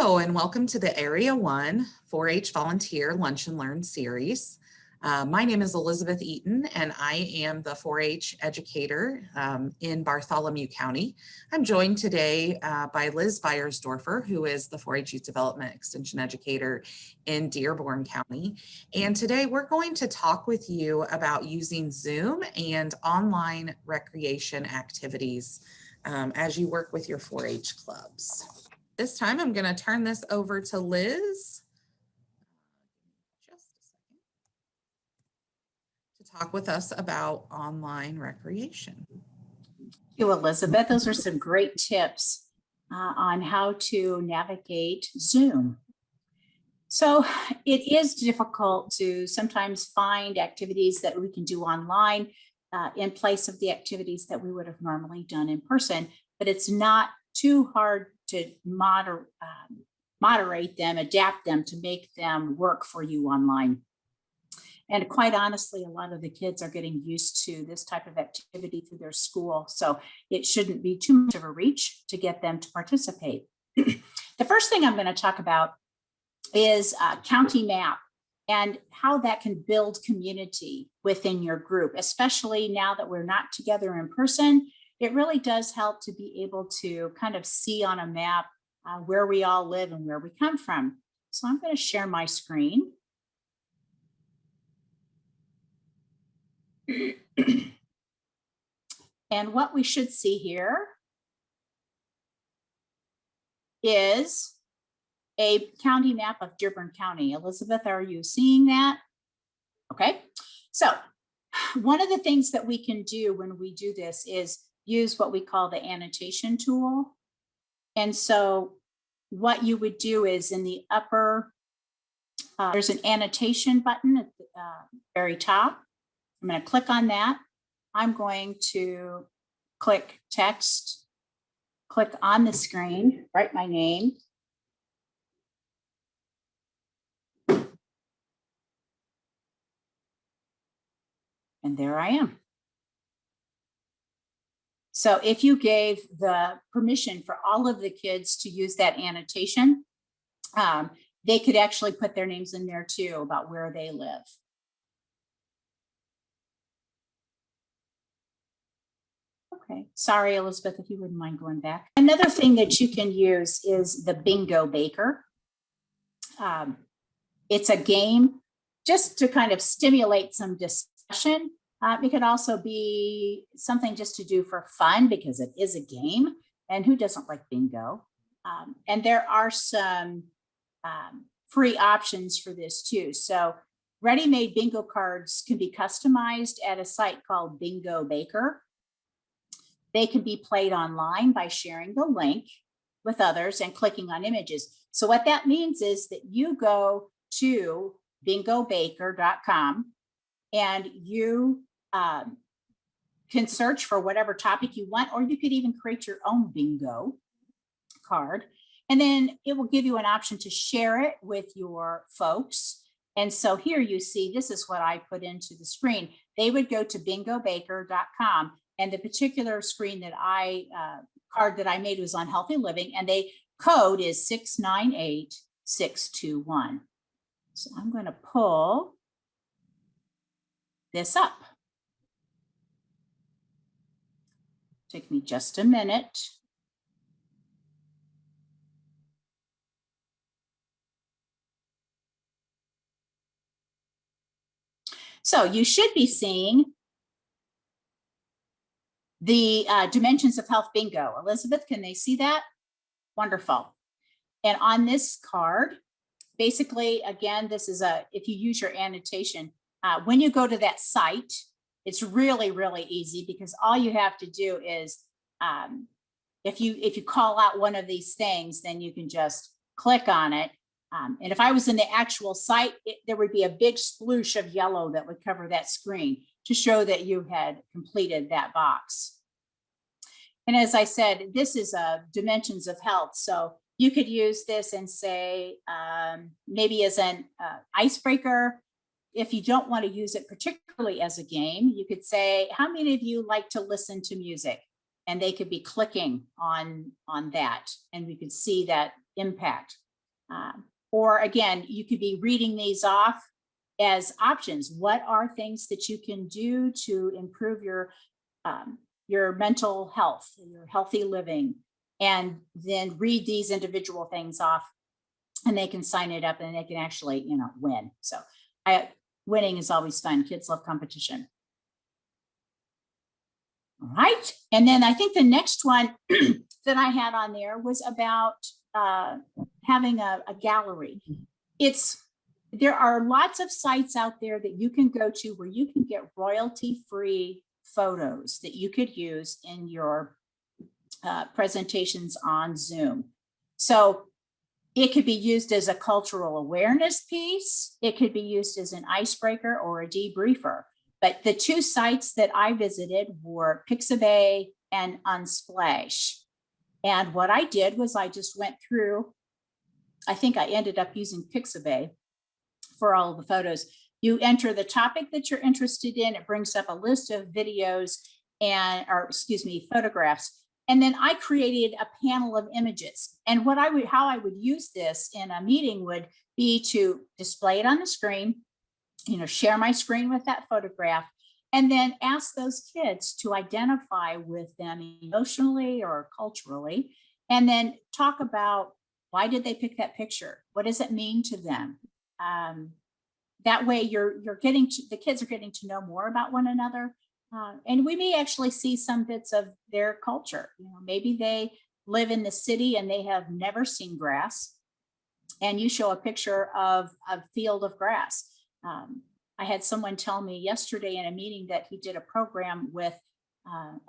Hello, and welcome to the Area 1 4-H Volunteer Lunch and Learn series. My name is Elizabeth Eaton, and I am the 4-H educator in Bartholomew County. I'm joined today by Liz Beiersdofer, who is the 4-H Youth Development Extension Educator in Dearborn County. And today we're going to talk with you about using Zoom and online recreation activities as you work with your 4-H clubs. This time I'm going to turn this over to Liz just a second to talk with us about online recreation. Thank you, Elizabeth. Those are some great tips on how to navigate Zoom. So it is difficult to sometimes find activities that we can do online in place of the activities that we would have normally done in person, but it's not too hard to moderate them, adapt them to make them work for you online. And quite honestly, a lot of the kids are getting used to this type of activity through their school. So it shouldn't be too much of a reach to get them to participate. The first thing I'm going to talk about is county map and how that can build community within your group, especially now that we're not together in person. It really does help to be able to kind of see on a map where we all live and where we come from. So I'm going to share my screen. And what we should see here is a county map of Dearborn County. Elizabeth, are you seeing that? Okay. So one of the things that we can do when we do this is use what we call the annotation tool. And so what you would do is in the upper, there's an annotation button at the very top. I'm going to click on that. I'm going to click text, click on the screen, write my name. And there I am. So if you gave the permission for all of the kids to use that annotation, they could actually put their names in there too about where they live. Okay, sorry, Elizabeth, if you wouldn't mind going back. Another thing that you can use is the Bingo Baker. It's a game just to kind of stimulate some discussion. It could also be something just to do for fun because it is a game, and who doesn't like bingo? And there are some free options for this too. So ready-made bingo cards can be customized at a site called Bingo Baker. They can be played online by sharing the link with others and clicking on images. So what that means is that you go to bingobaker.com and you can search for whatever topic you want, or you could even create your own bingo card. And then it will give you an option to share it with your folks. And so here you see, this is what I put into the screen. They would go to bingobaker.com, and the particular screen that card that I made was on healthy living, and the code is 698621. So I'm going to pull this up. Take me just a minute. So you should be seeing the Dimensions of Health Bingo. Elizabeth, can they see that? Wonderful. And on this card, basically, again, this is if you use your annotation, when you go to that site, it's really, really easy because all you have to do is, if you call out one of these things, then you can just click on it. And if I was in the actual site, there would be a big sploosh of yellow that would cover that screen to show that you had completed that box. And as I said, this is Dimensions of Health. So you could use this and say, maybe as an icebreaker. If you don't want to use it particularly as a game, you could say, how many of you like to listen to music? And they could be clicking on that, and we could see that impact. Or again, you could be reading these off as options. What are things that you can do to improve your mental health, your healthy living? And then read these individual things off, and they can sign it up and they can actually, win. So winning is always fun. Kids love competition. All right. And then I think the next one that I had on there was about having a gallery. There are lots of sites out there that you can go to where you can get royalty-free photos that you could use in your presentations on Zoom. So it could be used as a cultural awareness piece. It could be used as an icebreaker or a debriefer. But the two sites that I visited were Pixabay and Unsplash. And what I did was I just went through, I think I ended up using Pixabay for all of the photos. You enter the topic that you're interested in. It brings up a list of videos photographs. And then I created a panel of images. And how I would use this in a meeting would be to display it on the screen, share my screen with that photograph, and then ask those kids to identify with them emotionally or culturally, and then talk about why did they pick that picture? What does it mean to them? That way the kids are getting to know more about one another. And we may actually see some bits of their culture. Maybe they live in the city and they have never seen grass, and you show a picture of a field of grass. I had someone tell me yesterday in a meeting that he did a program with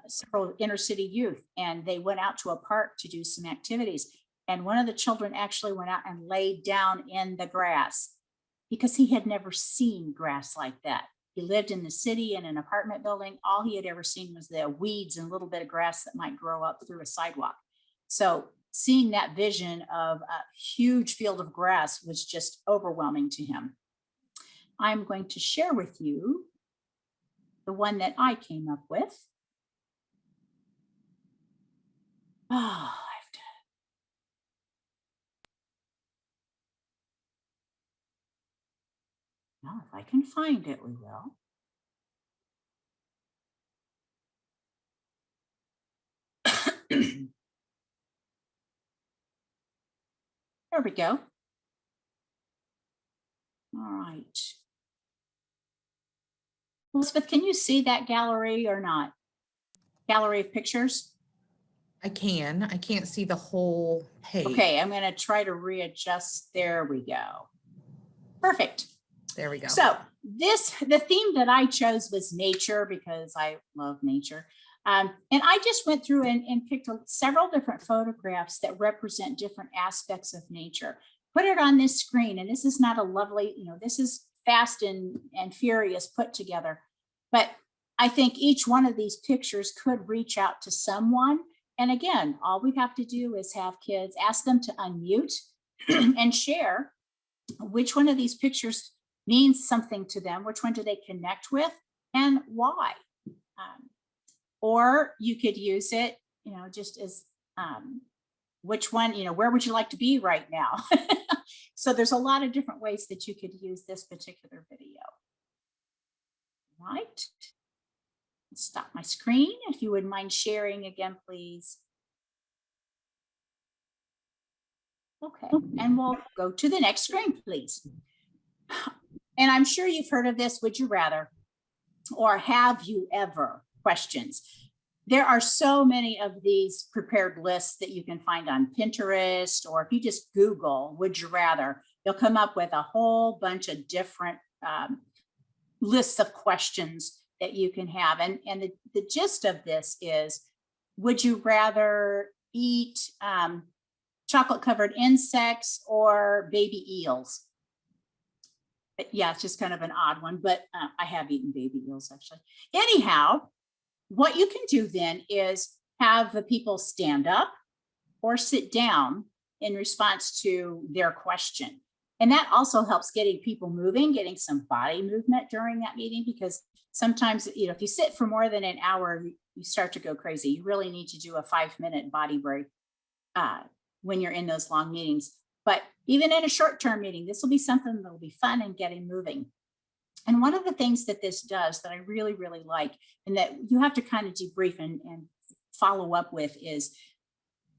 several inner city youth, and they went out to a park to do some activities. And one of the children actually went out and laid down in the grass because he had never seen grass like that. He lived in the city in an apartment building. All he had ever seen was the weeds and a little bit of grass that might grow up through a sidewalk. So seeing that vision of a huge field of grass was just overwhelming to him. I'm going to share with you the one that I came up with. Oh, well, if I can find it, we will. There we go. All right. Elizabeth, can you see that gallery or not? Gallery of pictures? I can't see the whole page. Okay, I'm going to try to readjust. There we go. Perfect. There we go. So the theme that I chose was nature, because I love nature. And I just went through and picked several different photographs that represent different aspects of nature. Put it on this screen, and this is not a lovely, this is fast and furious put together. But I think each one of these pictures could reach out to someone. And again, all we have to do is have kids, ask them to unmute and share which one of these pictures means something to them, which one do they connect with, and why. Or you could use it, just as which one, where would you like to be right now? So there's a lot of different ways that you could use this particular video. Right. Stop my screen. If you wouldn't mind sharing again, please. Okay, and we'll go to the next screen, please. And I'm sure you've heard of this, would you rather, or have you ever questions. There are so many of these prepared lists that you can find on Pinterest, or if you just Google, would you rather, you'll come up with a whole bunch of different lists of questions that you can have. And the gist of this is, would you rather eat chocolate covered insects or baby eels? But yeah, it's just kind of an odd one, but I have eaten baby eels actually. Anyhow, what you can do then is have the people stand up or sit down in response to their question. And that also helps getting people moving, getting some body movement during that meeting, because sometimes, if you sit for more than an hour, you start to go crazy. You really need to do a 5-minute body break when you're in those long meetings. But even in a short-term meeting, this will be something that will be fun and getting moving. And one of the things that this does that I really, really like, and that you have to kind of debrief and follow up with, is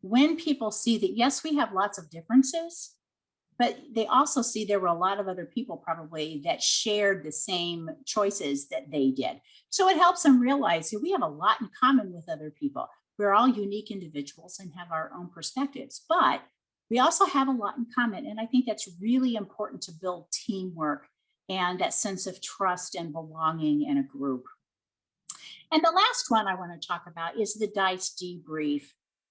when people see that, yes, we have lots of differences, but they also see there were a lot of other people probably that shared the same choices that they did. So it helps them realize that we have a lot in common with other people. We're all unique individuals and have our own perspectives, but we also have a lot in common. And I think that's really important to build teamwork and that sense of trust and belonging in a group. And the last one I want to talk about is the DICE debrief.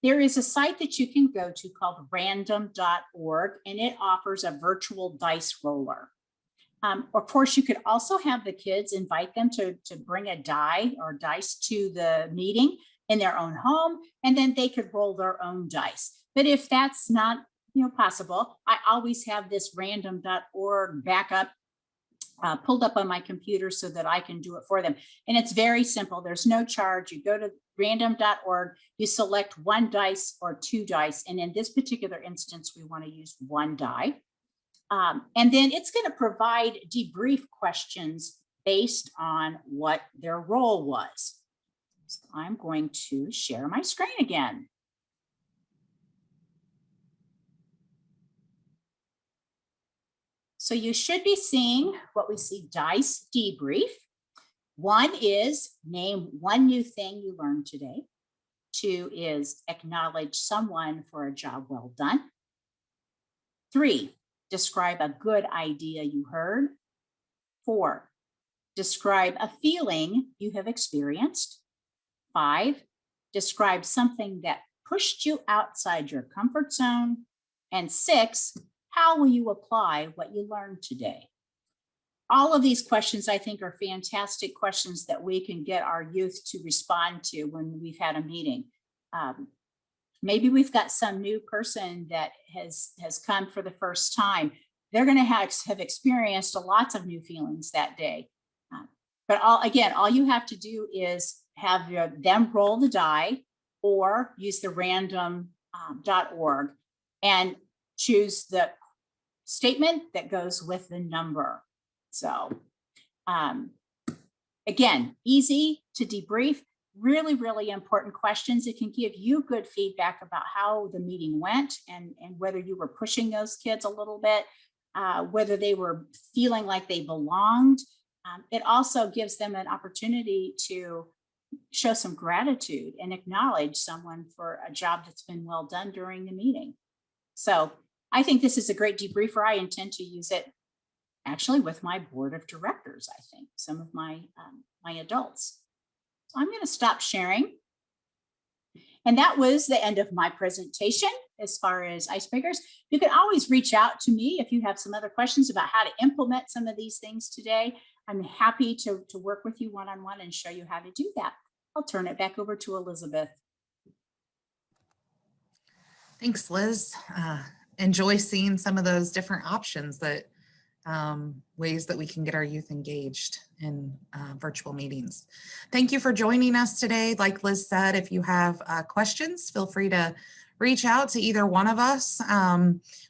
There is a site that you can go to called random.org, and it offers a virtual dice roller. Of course, you could also have the kids invite them to bring a die or dice to the meeting in their own home, and then they could roll their own dice. But if that's not possible, I always have this random.org backup pulled up on my computer so that I can do it for them. And it's very simple. There's no charge. You go to random.org, you select one dice or two dice. And in this particular instance, we want to use one die. And then it's going to provide debrief questions based on what their role was. So I'm going to share my screen again. So you should be seeing what we see, DICE debrief. One is name one new thing you learned today. Two is acknowledge someone for a job well done. 3, describe a good idea you heard. 4, describe a feeling you have experienced. 5, describe something that pushed you outside your comfort zone. And 6, how will you apply what you learned today? All of these questions, I think, are fantastic questions that we can get our youth to respond to when we've had a meeting. Maybe we've got some new person that has come for the first time. They're going to have experienced lots of new feelings that day. But all you have to do is have them roll the die or use the random.org and choose the statement that goes with the number. So again, easy to debrief, really, really important questions. It can give you good feedback about how the meeting went and whether you were pushing those kids a little bit, whether they were feeling like they belonged. It also gives them an opportunity to show some gratitude and acknowledge someone for a job that's been well done during the meeting. So I think this is a great debriefer. I intend to use it actually with my board of directors, I think, some of my adults. So I'm going to stop sharing. And that was the end of my presentation as far as icebreakers. You can always reach out to me if you have some other questions about how to implement some of these things today. I'm happy to work with you one-on-one and show you how to do that. I'll turn it back over to Elizabeth. Thanks, Liz. Enjoy seeing some of those different options that ways that we can get our youth engaged in virtual meetings. Thank you for joining us today. Like Liz said, if you have questions, feel free to reach out to either one of us.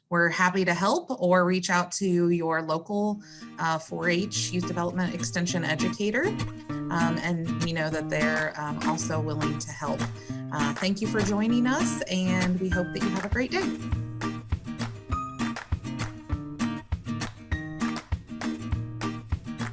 We're happy to help, or reach out to your local 4-H Youth Development Extension educator. And we know that they're also willing to help. Thank you for joining us, and we hope that you have a great day.